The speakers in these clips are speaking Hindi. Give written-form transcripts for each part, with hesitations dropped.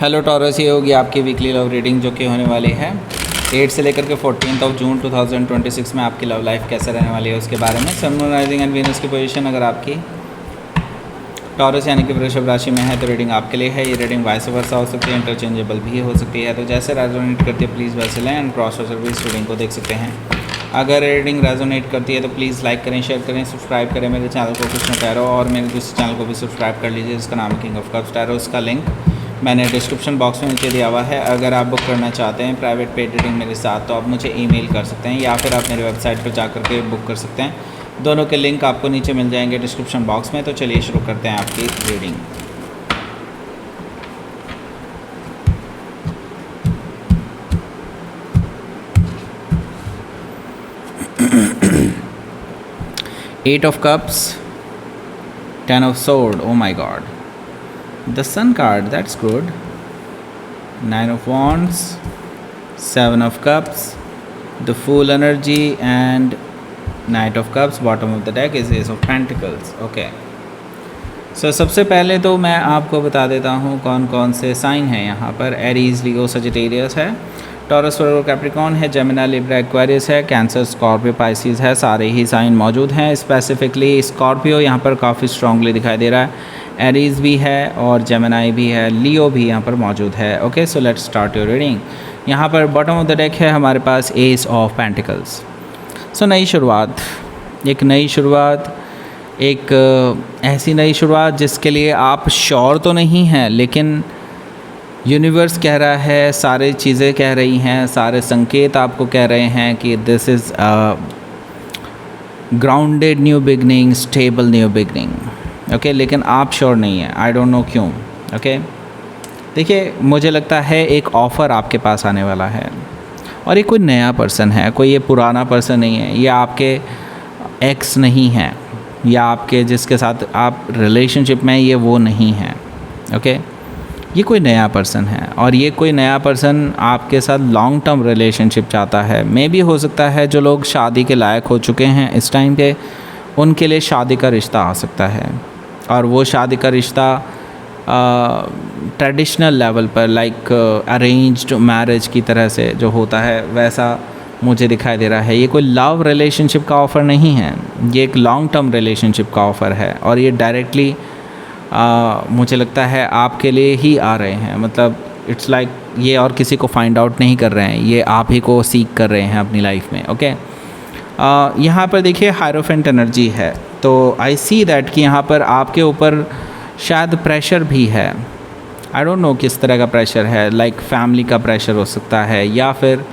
हेलो टॉरस, ये होगी आपकी वीकली लव रीडिंग जो कि होने वाली है 8 से लेकर के 14 जून 2026 में। आपकी लव लाइफ कैसे रहने वाली है उसके बारे में। सन, मून, राइजिंग एंड वीनस की पोजीशन अगर आपकी टॉरस यानी कि वृषभ राशि में है तो रीडिंग आपके लिए है। ये रीडिंग वाइस वर्सा हो सकती है, इंटरचेंजेबल भी हो सकती है। तो जैसे रेजोनेट करती है प्लीज़ वैसे लें एंड क्रॉस सर्विस रीडिंग को देख सकते हैं। अगर रीडिंग रेजोनेट करती है तो प्लीज़ लाइक करें, शेयर करें, सब्सक्राइब करें मेरे चैनल को कृष्ण टैरो, और मेरे दूसरे चैनल को भी सब्सक्राइब कर लीजिए जिसका नाम है किंग ऑफ कप्स टैरो। उसका लिंक मैंने डिस्क्रिप्शन बॉक्स में नीचे दिया हुआ है। अगर आप बुक करना चाहते हैं प्राइवेट पेड रीडिंग मेरे साथ तो आप मुझे ईमेल कर सकते हैं या फिर आप मेरे वेबसाइट पर जाकर के बुक कर सकते हैं। दोनों के लिंक आपको नीचे मिल जाएंगे डिस्क्रिप्शन बॉक्स में। तो चलिए शुरू करते हैं आपकी reading. Eight of Cups, Ten of Swords, oh my god. The Sun card, that's good. Nine of Wands, Seven of Cups, the Fool energy and Knight of Cups. Bottom of the deck is Ace of Pentacles. Okay. So सबसे पहले तो मैं आपको बता देता हूँ कौन कौन से साइन हैं यहाँ पर। एरीज, लियो, सजिटेरियस है, टॉरस, वर्गो, कैप्रिकॉर्न है, जेमिनी, लिब्रा, एक्वेरियस है, कैंसर, स्कॉर्पियो, पाइसिस है। सारे ही साइन मौजूद हैं। स्पेसिफिकली स्कॉर्पियो यहाँ पर काफ़ी स्ट्रांगली दिखाई दे रहा है, एरीज भी है और जेमिनी भी है, लियो भी यहाँ पर मौजूद है। Okay, so let's start your reading. यहाँ पर बॉटम ऑफ द डेक है हमारे पास एस ऑफ पेंटिकल्स। सो नई शुरुआत, एक नई शुरुआत, एक ऐसी नई शुरुआत जिसके लिए आप श्योर तो नहीं हैं लेकिन यूनिवर्स कह रहा है, सारी चीज़ें कह रही हैं, सारे संकेत आपको कह रहे हैं कि this is grounded new beginning, stable new beginning. Okay, लेकिन आप श्योर नहीं हैं, आई डोंट नो क्यों। ओके, देखिए मुझे लगता है एक ऑफ़र आपके पास आने वाला है और ये कोई नया पर्सन है, कोई ये पुराना पर्सन नहीं है, ये आपके एक्स नहीं है या आपके जिसके साथ आप रिलेशनशिप में ये वो नहीं है। ओके, ये कोई नया पर्सन है और ये कोई नया पर्सन आपके साथ लॉन्ग टर्म रिलेशनशिप चाहता है। मे भी हो सकता है जो लोग शादी के लायक हो चुके हैं इस टाइम पे उनके लिए शादी का रिश्ता आ सकता है और वो शादी का रिश्ता ट्रेडिशनल लेवल पर लाइक अरेंज्ड मैरिज की तरह से जो होता है वैसा मुझे दिखाई दे रहा है। ये कोई लव रिलेशनशिप का ऑफ़र नहीं है, ये एक लॉन्ग टर्म रिलेशनशिप का ऑफ़र है और ये डायरेक्टली मुझे लगता है आपके लिए ही आ रहे हैं। मतलब इट्स लाइक ये और किसी को फाइंड आउट नहीं कर रहे हैं, ये आप ही को सीख कर रहे हैं अपनी लाइफ में। ओके, यहाँ पर देखिए हायरोफेंट एनर्जी है तो आई सी दैट कि यहाँ पर आपके ऊपर शायद प्रेशर भी है। आई डोंट नो किस तरह का प्रेशर है, लाइक फैमिली का प्रेशर हो सकता है या फिर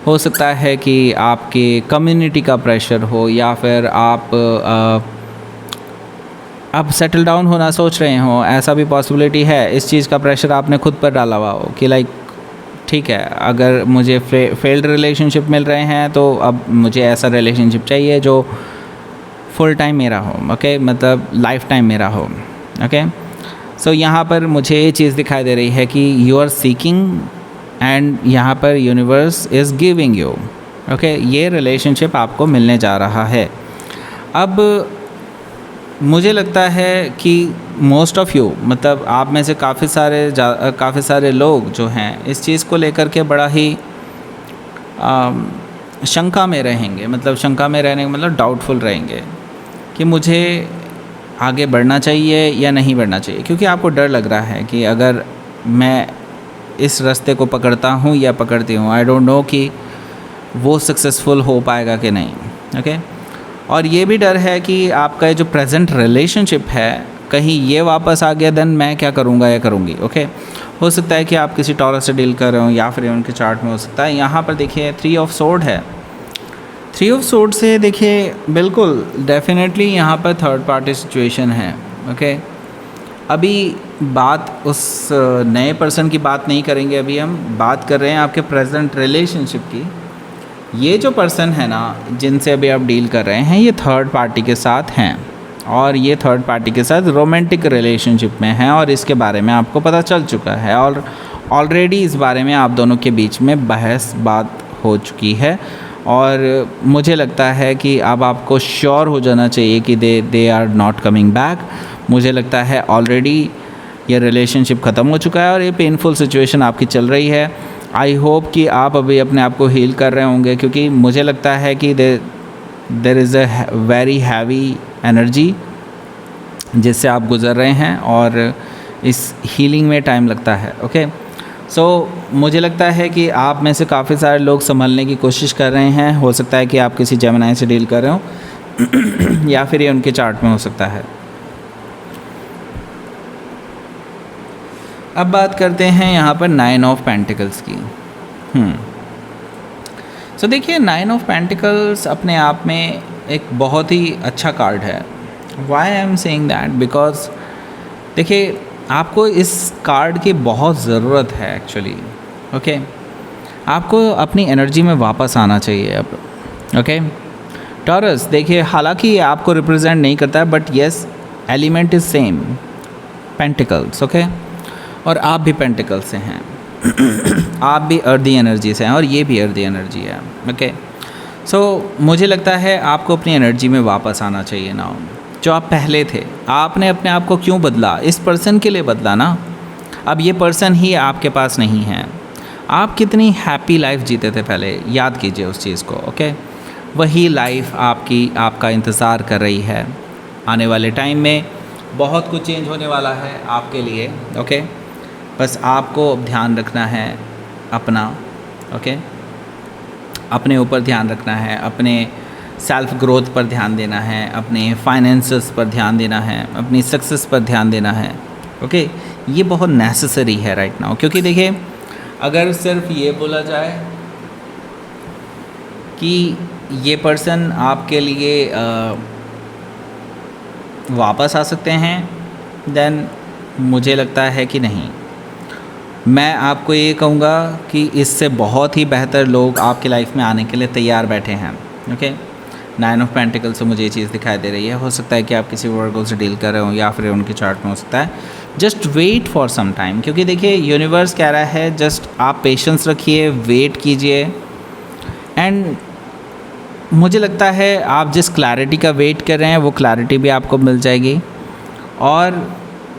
हो सकता है कि आपके कम्युनिटी का प्रेशर हो या फिर आप सेटल डाउन होना सोच रहे हो, ऐसा भी पॉसिबिलिटी है। इस चीज़ का प्रेशर आपने खुद पर डाला हुआ हो कि लाइक ठीक है, अगर मुझे फेल्ड रिलेशनशिप मिल रहे हैं तो अब मुझे ऐसा रिलेशनशिप चाहिए जो फुल टाइम मेरा हो। ओके, मतलब लाइफ टाइम मेरा हो। ओके, सो यहाँ पर मुझे ये चीज़ दिखाई दे रही है कि यू आर सीकिंग एंड यहाँ पर universe is giving you. Okay, ये रिलेशनशिप आपको मिलने जा रहा है। अब मुझे लगता है कि मोस्ट ऑफ़ यू, मतलब आप में से काफ़ी सारे लोग जो हैं इस चीज़ को लेकर के बड़ा ही शंका में रहेंगे। मतलब शंका में रहने का मतलब डाउटफुल रहेंगे कि मुझे आगे बढ़ना चाहिए या नहीं बढ़ना चाहिए, क्योंकि आपको डर लग रहा है कि अगर मैं इस रास्ते को पकड़ता हूँ या पकड़ती हूँ, आई डोंट नो कि वो सक्सेसफुल हो पाएगा कि नहीं। ओके, और ये भी डर है कि आपका जो प्रेजेंट रिलेशनशिप है कहीं ये वापस आ गया, देन मैं क्या करूँगा या करूँगी। ओके, हो सकता है कि आप किसी टॉरस से डील कर रहे हो या फिर उनके चार्ट में हो सकता है। यहाँ पर देखिए 3 ऑफ सोर्ड है। 3 ऑफ सोर्ड से देखिए बिल्कुल डेफिनेटली यहाँ पर थर्ड पार्टी सिचुएशन है। ओके, अभी बात उस नए पर्सन की बात नहीं करेंगे, अभी हम बात कर रहे हैं आपके प्रेजेंट रिलेशनशिप की। ये जो पर्सन है ना जिनसे अभी आप डील कर रहे हैं ये थर्ड पार्टी के साथ हैं और ये थर्ड पार्टी के साथ रोमांटिक रिलेशनशिप में है और इसके बारे में आपको पता चल चुका है और ऑलरेडी इस बारे में आप दोनों के बीच में बात हो चुकी है और मुझे लगता है कि अब आपको श्योर हो जाना चाहिए कि they are not coming back. मुझे लगता है ऑलरेडी ये रिलेशनशिप ख़त्म हो चुका है और ये पेनफुल सिचुएशन आपकी चल रही है। आई होप कि आप अभी अपने आप को हील कर रहे होंगे, क्योंकि मुझे लगता है कि there is a very heavy energy जिससे आप गुज़र रहे हैं और इस हीलिंग में टाइम लगता है। ओके, सो मुझे लगता है कि आप में से काफ़ी सारे लोग संभलने की कोशिश कर रहे हैं। हो सकता है कि आप किसी जेमिनी से डील कर रहे हो या फिर ये उनके चार्ट में हो सकता है। अब बात करते हैं यहाँ पर 9 ऑफ पेंटिकल्स की। सो देखिए, 9 ऑफ पेंटिकल्स अपने आप में एक बहुत ही अच्छा कार्ड है। Why I am saying that, because देखिए आपको इस कार्ड की बहुत ज़रूरत है एक्चुअली। ओके, आपको अपनी एनर्जी में वापस आना चाहिए अब। ओके टॉरस, देखिए हालांकि ये आपको रिप्रेजेंट नहीं करता है, but yes element is same, pentacles. Okay, और आप भी पेंटिकल से हैं आप भी अर्दी एनर्जी से हैं और ये भी अर्दी एनर्जी है। ओके, सो मुझे लगता है आपको अपनी एनर्जी में वापस आना चाहिए ना। जो आप पहले थे, आपने अपने आप को क्यों बदला? इस पर्सन के लिए बदला ना। अब ये पर्सन ही आपके पास नहीं है। आप कितनी हैप्पी लाइफ जीते थे पहले, याद कीजिए उस चीज़ को। ओके, वही लाइफ आपका इंतज़ार कर रही है। आने वाले टाइम में बहुत कुछ चेंज होने वाला है आपके लिए। ओके, बस आपको ध्यान रखना है अपना। ओके, अपने ऊपर ध्यान रखना है, अपने सेल्फ ग्रोथ पर ध्यान देना है, अपने फाइनेंसेस पर ध्यान देना है, अपनी सक्सेस पर ध्यान देना है। ओके, ये बहुत नेसेसरी है राइट नाउ, क्योंकि देखिए अगर सिर्फ ये बोला जाए कि ये पर्सन आपके लिए वापस आ सकते हैं, देन मुझे लगता है कि नहीं। मैं आपको ये कहूँगा कि इससे बहुत ही बेहतर लोग आपकी लाइफ में आने के लिए तैयार बैठे हैं। ओके, 9 ऑफ पेंटिकल से मुझे ये चीज़ दिखाई दे रही है। हो सकता है कि आप किसी वर्गो से डील कर रहे हो या फिर उनके चार्ट में हो सकता है। Just wait for some time, क्योंकि देखिए यूनिवर्स कह रहा है जस्ट आप पेशेंस रखिए, वेट कीजिए। एंड मुझे लगता है आप जिस क्लैरिटी का वेट कर रहे हैं वो क्लैरिटी भी आपको मिल जाएगी, और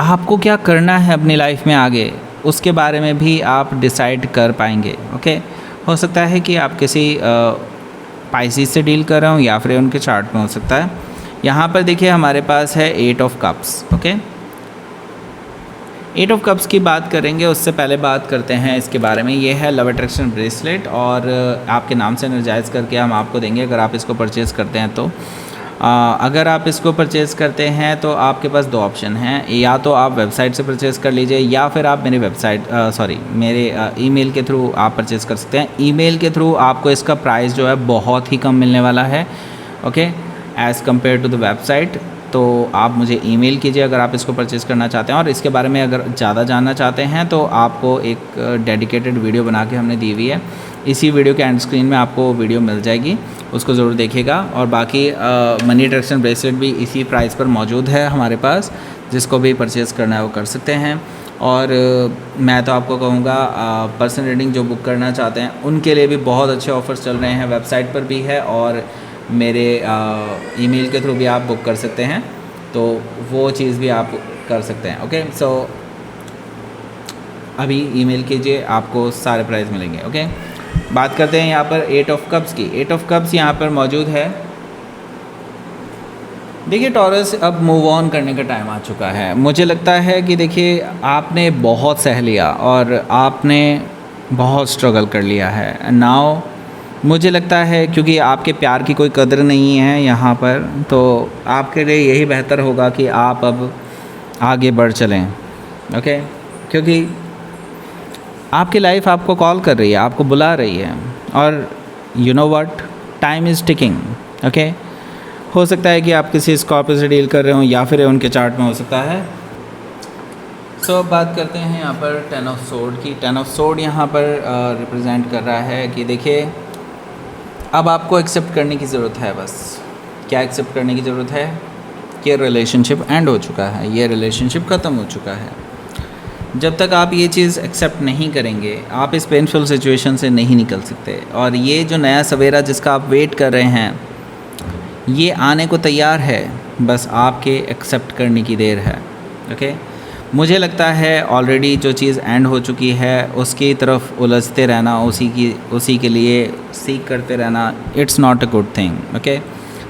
आपको क्या करना है अपनी लाइफ में आगे उसके बारे में भी आप डिसाइड कर पाएंगे। ओके, हो सकता है कि आप किसी पाइसिस से डील कर रहे हो या फिर उनके चार्ट में हो सकता है। यहाँ पर देखिए हमारे पास है 8 of cups. Okay, 8 of cups की बात करेंगे, उससे पहले बात करते हैं इसके बारे में। ये है लव अट्रैक्शन ब्रेसलेट, और आपके नाम से एनर्जाइज करके हम आपको देंगे अगर आप इसको परचेज़ करते हैं तो। अगर आप इसको परचेज़ करते हैं तो आपके पास 2 ऑप्शन हैं, या तो आप वेबसाइट से परचेज़ कर लीजिए या फिर आप मेरे ईमेल के थ्रू आप परचेज़ कर सकते हैं। ईमेल के थ्रू आपको इसका प्राइस जो है बहुत ही कम मिलने वाला है। Okay, as compare to the website. तो आप मुझे ईमेल कीजिए अगर आप इसको परचेज़ करना चाहते हैं, और इसके बारे में अगर ज़्यादा जानना चाहते हैं तो आपको एक डेडिकेटेड वीडियो बना के हमने दी हुई है। इसी वीडियो के एंड स्क्रीन में आपको वीडियो मिल जाएगी, उसको ज़रूर देखिएगा। और बाकी मनी अट्रैक्शन ब्रेसलेट भी इसी प्राइस पर मौजूद है हमारे पास, जिसको भी परचेज़ करना है वो कर सकते हैं। और मैं तो आपको कहूँगा पर्सनल रीडिंग जो बुक करना चाहते हैं उनके लिए भी बहुत अच्छे ऑफ़र्स चल रहे हैं, वेबसाइट पर भी है और मेरे ईमेल के थ्रू भी आप बुक कर सकते हैं, तो वो चीज़ भी आप कर सकते हैं। ओके, सो अभी ईमेल कीजिए, आपको सारे प्राइस मिलेंगे। ओके, बात करते हैं यहाँ पर 8 ऑफ कप्स की। 8 ऑफ कप्स यहाँ पर मौजूद है। देखिए टॉरस, अब मूव ऑन करने का टाइम आ चुका है। मुझे लगता है कि देखिए आपने बहुत सह लिया और आपने बहुत स्ट्रगल कर लिया है। नाउ मुझे लगता है क्योंकि आपके प्यार की कोई कदर नहीं है यहाँ पर, तो आपके लिए यही बेहतर होगा कि आप अब आगे बढ़ चलें। ओके, क्योंकि आपकी लाइफ आपको कॉल कर रही है, आपको बुला रही है, और you know what, time is ticking. Okay, हो सकता है कि आप किसी स्कॉर्पियो से डील कर रहे हो या फिर उनके चार्ट में हो सकता है। सो अब बात करते हैं यहाँ पर 10 ऑफ सोर्ड की। 10 ऑफ सोर्ड यहाँ पर रिप्रेजेंट कर रहा है कि देखिए अब आपको एक्सेप्ट करने की ज़रूरत है। बस क्या एक्सेप्ट करने की ज़रूरत है कि रिलेशनशिप एंड हो चुका है, ये रिलेशनशिप ख़त्म हो चुका है। जब तक आप ये चीज़ एक्सेप्ट नहीं करेंगे आप इस पेनफुल सिचुएशन से नहीं निकल सकते। और ये जो नया सवेरा जिसका आप वेट कर रहे हैं ये आने को तैयार है, बस आपके एक्सेप्ट करने की देर है। ओके, मुझे लगता है ऑलरेडी जो चीज़ एंड हो चुकी है उसकी तरफ उलझते रहना, उसी के लिए सीख करते रहना, it's not a good thing. Okay,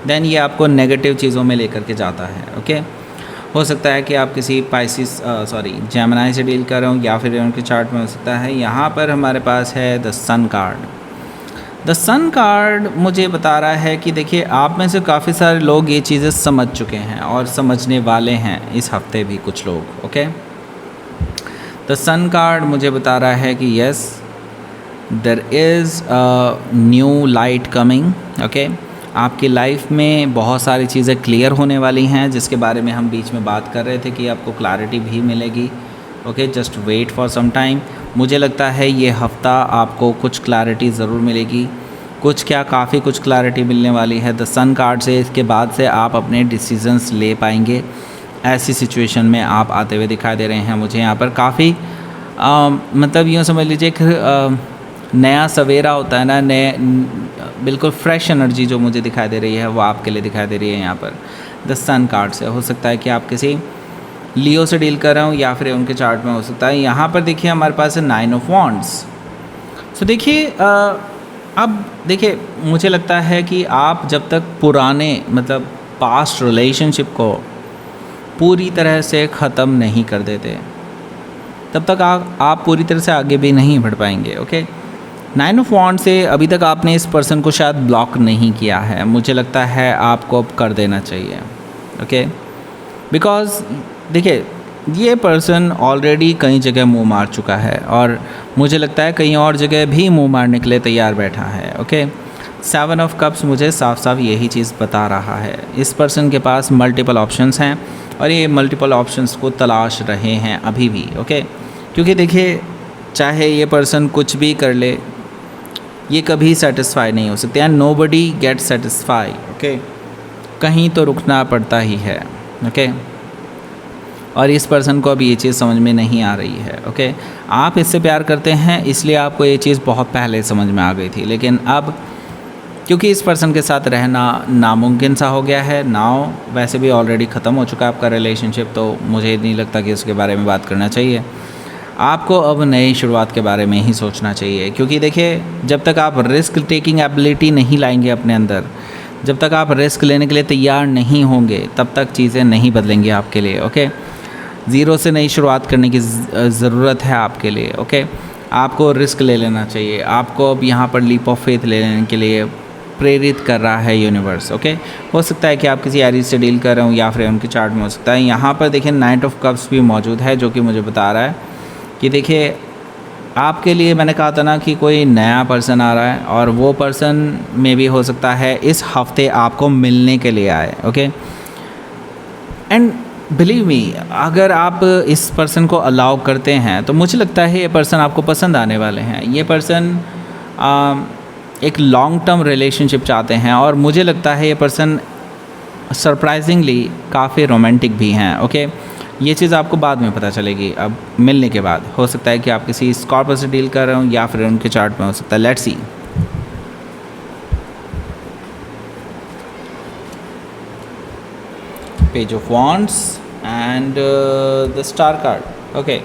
then ये आपको नेगेटिव चीज़ों में लेकर के जाता है। ओके, हो सकता है कि आप किसी जेमिनी से डील कर रहे हो, या फिर उनके चार्ट में हो सकता है। यहाँ पर हमारे पास है the sun card. The sun card मुझे बता रहा है कि देखिए, आप में से काफ़ी सारे लोग ये चीज़ें समझ चुके हैं और समझने वाले हैं इस हफ्ते भी कुछ लोग। ओके, द सन कार्ड मुझे बता रहा है कि yes, there is a new light coming. Okay, आपकी लाइफ में बहुत सारी चीज़ें क्लियर होने वाली हैं, जिसके बारे में हम बीच में बात कर रहे थे कि आपको क्लैरिटी भी मिलेगी। Okay, just wait for some time. मुझे लगता है ये हफ़्ता आपको कुछ क्लैरिटी ज़रूर मिलेगी, काफ़ी कुछ क्लैरिटी मिलने वाली है द सन कार्ड से। इसके बाद से आप अपने डिसीजंस ले पाएंगे। ऐसी सिचुएशन में आप आते हुए दिखाई दे रहे हैं मुझे यहाँ पर। काफ़ी मतलब यूँ समझ लीजिए कि नया सवेरा होता है ना, बिल्कुल फ्रेश एनर्जी जो मुझे दिखाई दे रही है वो आपके लिए दिखाई दे रही है यहाँ पर द सन कार्ड से। हो सकता है कि आप किसी लियो से डील कर रहे हो, या फिर उनके चार्ट में हो सकता है। यहाँ पर देखिए हमारे पास है 9 ऑफ वॉन्ड्स। सो देखिए, अब देखिए, मुझे लगता है कि आप जब तक पुराने मतलब पास्ट रिलेशनशिप को पूरी तरह से ख़त्म नहीं कर देते, तब तक आप पूरी तरह से आगे भी नहीं बढ़ पाएंगे। ओके, 9 ऑफ वॉन्ड से अभी तक आपने इस पर्सन को शायद ब्लॉक नहीं किया है, मुझे लगता है आपको अब कर देना चाहिए। ओके, बिकॉज़ देखिए, ये पर्सन ऑलरेडी कई जगह मुंह मार चुका है और मुझे लगता है कहीं और जगह भी मुंह मारने के लिए तैयार बैठा है। ओके, 7 ऑफ कप्स मुझे साफ साफ यही चीज़ बता रहा है। इस पर्सन के पास मल्टीपल ऑप्शंस हैं और ये मल्टीपल ऑप्शंस को तलाश रहे हैं अभी भी। ओके, क्योंकि देखिए, चाहे ये पर्सन कुछ भी कर ले, ये कभी सेटिस्फाई नहीं हो सकते, and nobody get satisfy. Okay, कहीं तो रुकना पड़ता ही है। ओके, और इस पर्सन को अभी ये चीज़ समझ में नहीं आ रही है। ओके, आप इससे प्यार करते हैं इसलिए आपको ये चीज़ बहुत पहले समझ में आ गई थी, लेकिन अब क्योंकि इस पर्सन के साथ रहना नामुमकिन सा हो गया है, नाउ वैसे भी ऑलरेडी ख़त्म हो चुका है आपका रिलेशनशिप, तो मुझे नहीं लगता कि उसके बारे में बात करना चाहिए। आपको अब नई शुरुआत के बारे में ही सोचना चाहिए, क्योंकि देखिए, जब तक आप रिस्क टेकिंग एबिलिटी नहीं लाएंगे अपने अंदर, जब तक आप रिस्क लेने के लिए तैयार नहीं होंगे, तब तक चीज़ें नहीं बदलेंगी आपके लिए। ओके, ज़ीरो से नई शुरुआत करने की ज़रूरत है आपके लिए। ओके, आपको रिस्क ले लेना चाहिए। आपको अब यहाँ पर लीप ऑफ फेथ ले लेने के लिए प्रेरित कर रहा है यूनिवर्स। ओके, हो सकता है कि आप किसी एरीज से डील कर रहे हो, या फिर उनके चार्ट में हो सकता है। यहाँ पर देखिए 9 ऑफ कप्स भी मौजूद है, जो कि मुझे बता रहा है कि देखिए, आपके लिए मैंने कहा था ना कि कोई नया पर्सन आ रहा है, और वो पर्सन में भी हो सकता है इस हफ्ते आपको मिलने के लिए आए। ओके, एंड बिलीव मी, अगर आप इस पर्सन को अलाउ करते हैं तो मुझे लगता है ये पर्सन आपको पसंद आने वाले हैं। ये पर्सन एक लॉन्ग टर्म रिलेशनशिप चाहते हैं, और मुझे लगता है ये पर्सन सरप्राइजिंगली काफ़ी रोमांटिक भी हैं। ओके, ये चीज़ आपको बाद में पता चलेगी, अब मिलने के बाद। हो सकता है कि आप किसी स्कॉर्पियो से डील कर रहे हो, या फिर उनके चार्ट में हो सकता है। Let's see. Page of wands and the star card. Okay,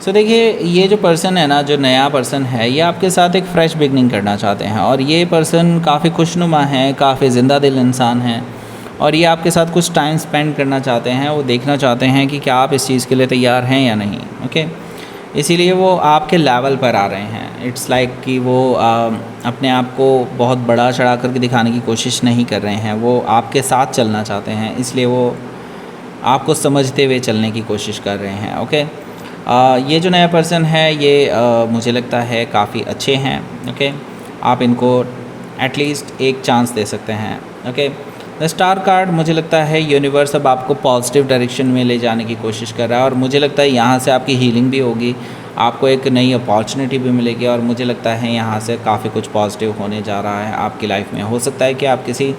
so देखिए, ये जो पर्सन है ना, जो नया पर्सन है, ये आपके साथ एक फ़्रेश बिगनिंग करना चाहते हैं, और ये पर्सन काफ़ी खुशनुमा है, काफ़ी ज़िंदा दिल इंसान है, और ये आपके साथ कुछ टाइम स्पेंड करना चाहते हैं। वो देखना चाहते हैं कि क्या आप इस चीज़ के लिए तैयार हैं या नहीं। ओके, इसीलिए वो आपके लेवल पर आ रहे हैं। इट्स लाइक कि वो अपने आप को बहुत बड़ा चढ़ा करके दिखाने की कोशिश नहीं कर रहे हैं, वो आपके साथ चलना चाहते हैं, इसलिए वो आपको समझते हुए चलने की कोशिश कर रहे हैं। ओके, ये जो नया पर्सन है, ये मुझे लगता है काफ़ी अच्छे हैं। ओके, आप इनको एटलीस्ट एक चांस दे सकते हैं। ओके, द स्टार कार्ड मुझे लगता है यूनिवर्स अब आपको पॉजिटिव डायरेक्शन में ले जाने की कोशिश कर रहा है, और मुझे लगता है यहाँ से आपकी हीलिंग भी होगी, आपको एक नई अपॉर्चुनिटी भी मिलेगी, और मुझे लगता है यहाँ से काफ़ी कुछ पॉजिटिव होने जा रहा है आपकी लाइफ में। हो सकता है कि आप किसी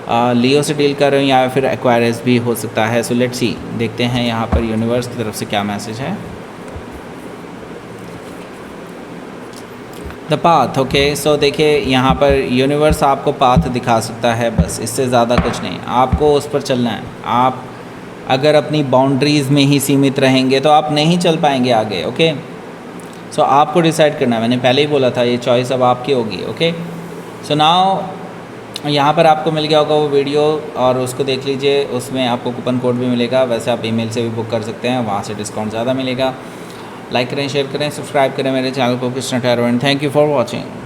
लियो से डील कर रहे हो, या फिर एक्वायरस भी हो सकता है। सो लेट्स सी, देखते हैं यहाँ पर यूनिवर्स की तरफ से क्या मैसेज है। The path. ओके, सो देखिए, यहाँ पर यूनिवर्स आपको पाथ दिखा सकता है, बस इससे ज़्यादा कुछ नहीं। आपको उस पर चलना है। आप अगर अपनी बाउंड्रीज़ में ही सीमित रहेंगे तो आप नहीं चल पाएंगे आगे। ओके, सो आपको डिसाइड करना है, मैंने पहले ही बोला था ये चॉइस अब आपकी होगी। ओके, सो नाउ यहाँ पर आपको मिल गया होगा वो वीडियो और उसको देख लीजिए, उसमें आपको कूपन कोड भी मिलेगा। वैसे आप ईमेल से भी बुक कर सकते हैं, वहाँ से डिस्काउंट ज़्यादा मिलेगा। लाइक करें, शेयर करें, सब्सक्राइब करें मेरे चैनल को Krishna tarot and thank you for watching.